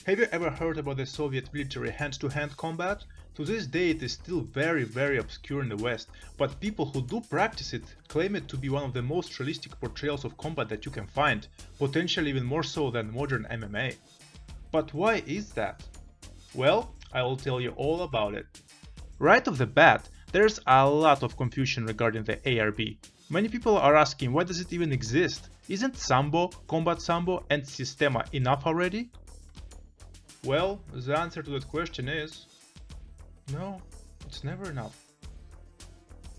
Have you ever heard about the Soviet military hand-to-hand combat? To this day it is still very obscure in the West, but people who do practice it claim it to be one of the most realistic portrayals of combat that you can find, potentially even more so than modern MMA. But why is that? Well, I will tell you all about it. Right off the bat, there's a lot of confusion regarding the ARB. Many people are asking, why does it even exist? Isn't Sambo, Combat Sambo and Sistema enough already? Well, the answer to that question is no, it's never enough.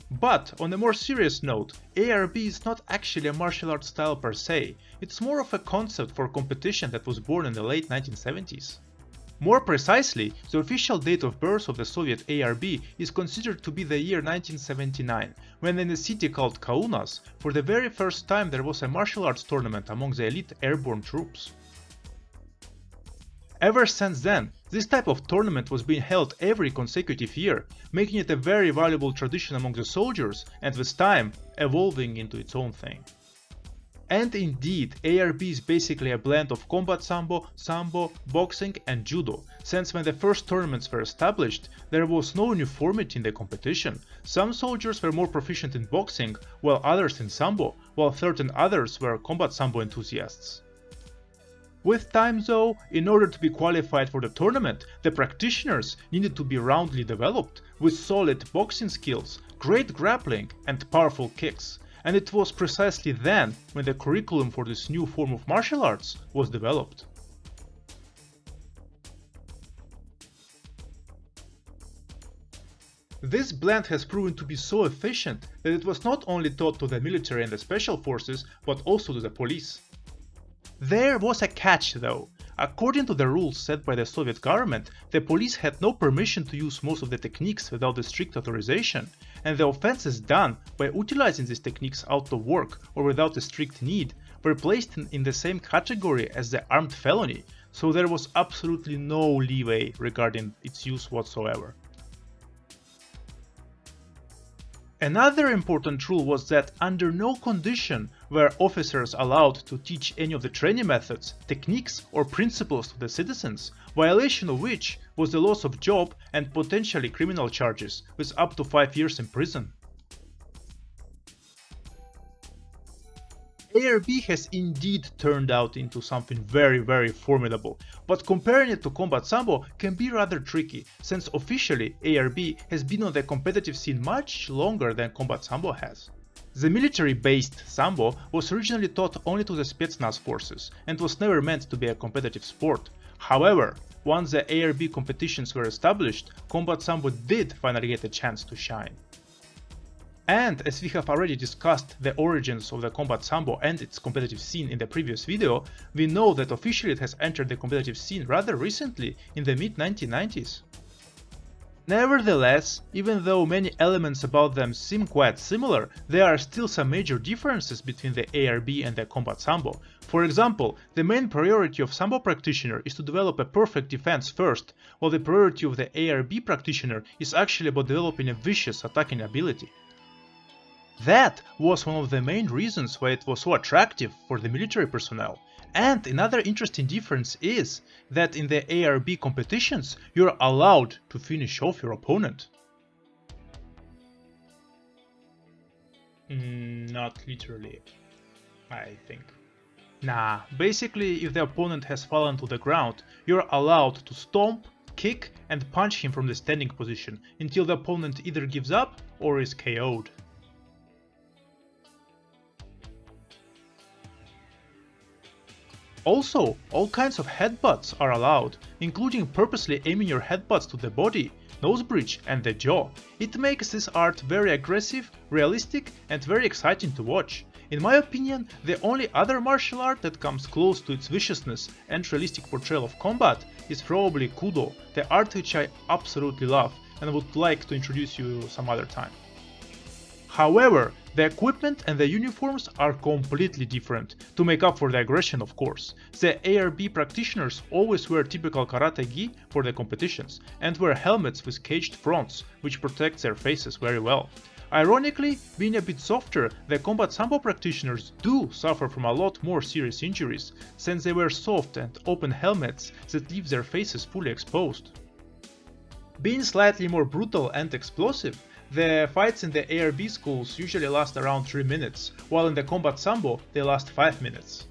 But on a more serious note, ARB is not actually a martial arts style per se, it's more of a concept for competition that was born in the late 1970s. More precisely, the official date of birth of the Soviet ARB is considered to be the year 1979, when in a city called Kaunas, for the very first time there was a martial arts tournament among the elite airborne troops. Ever since then, this type of tournament was being held every consecutive year, making it a very valuable tradition among the soldiers and with time, evolving into its own thing. And indeed, ARB is basically a blend of combat sambo, boxing and judo, since when the first tournaments were established, there was no uniformity in the competition. Some soldiers were more proficient in boxing, while others in sambo, while certain others were combat sambo enthusiasts. With time though, in order to be qualified for the tournament, the practitioners needed to be roundly developed, with solid boxing skills, great grappling and powerful kicks. And it was precisely then when the curriculum for this new form of martial arts was developed. This blend has proven to be so efficient that it was not only taught to the military and the special forces, but also to the police. There was a catch though. According to the rules set by the Soviet government, the police had no permission to use most of the techniques without the strict authorization, and the offenses done by utilizing these techniques out of work or without a strict need were placed in the same category as the armed felony, so there was absolutely no leeway regarding its use whatsoever. Another important rule was that under no condition were officers allowed to teach any of the training methods, techniques or principles to the citizens, violation of which was the loss of job and potentially criminal charges with up to 5 years in prison. ARB has indeed turned out into something very formidable, but comparing it to Combat Sambo can be rather tricky, since officially ARB has been on the competitive scene much longer than Combat Sambo has. The military-based Sambo was originally taught only to the Spetsnaz forces and was never meant to be a competitive sport. However, once the ARB competitions were established, Combat Sambo did finally get a chance to shine. And as we have already discussed the origins of the Combat Sambo and its competitive scene in the previous video, we know that officially it has entered the competitive scene rather recently, in the mid-1990s. Nevertheless, even though many elements about them seem quite similar, there are still some major differences between the ARB and the Combat Sambo. For example, the main priority of Sambo practitioner is to develop a perfect defense first, while the priority of the ARB practitioner is actually about developing a vicious attacking ability. That was one of the main reasons why it was so attractive for the military personnel. And another interesting difference is that in the ARB competitions, you're allowed to finish off your opponent. Not literally, I think. Nah, basically if the opponent has fallen to the ground, you're allowed to stomp, kick and punch him from the standing position until the opponent either gives up or is KO'd. Also, all kinds of headbutts are allowed, including purposely aiming your headbutts to the body, nose bridge and the jaw. It makes this art very aggressive, realistic and very exciting to watch. In my opinion, the only other martial art that comes close to its viciousness and realistic portrayal of combat is probably Kudo, the art which I absolutely love and would like to introduce you some other time. However, the equipment and the uniforms are completely different, to make up for the aggression of course. The ARB practitioners always wear typical karate gi for the competitions, and wear helmets with caged fronts, which protects their faces very well. Ironically, being a bit softer, the combat Sambo practitioners do suffer from a lot more serious injuries, since they wear soft and open helmets that leave their faces fully exposed. Being slightly more brutal and explosive, the fights in the ARB schools usually last around 3 minutes, while in the combat Sambo they last 5 minutes.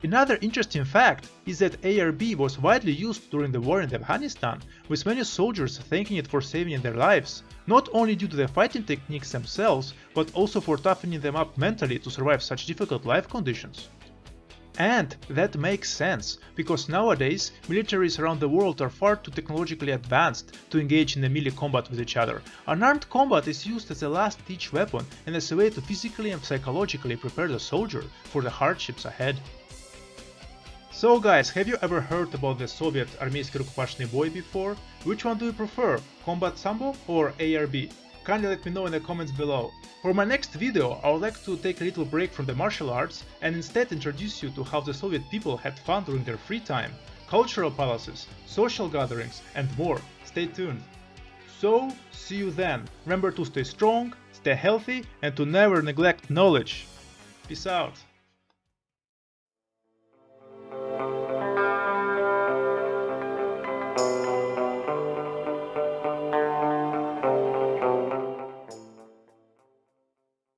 Another interesting fact is that ARB was widely used during the war in Afghanistan, with many soldiers thanking it for saving their lives, not only due to the fighting techniques themselves, but also for toughening them up mentally to survive such difficult life conditions. And that makes sense, because nowadays militaries around the world are far too technologically advanced to engage in a melee combat with each other. Unarmed combat is used as a last-ditch weapon and as a way to physically and psychologically prepare the soldier for the hardships ahead. So guys, have you ever heard about the Soviet армейский рукопашный бой before? Which one do you prefer, combat Sambo or ARB? Kindly let me know in the comments below. For my next video, I would like to take a little break from the martial arts and instead introduce you to how the Soviet people had fun during their free time, cultural palaces, social gatherings, and more. Stay tuned. So, see you then. Remember to stay strong, stay healthy, and to never neglect knowledge. Peace out.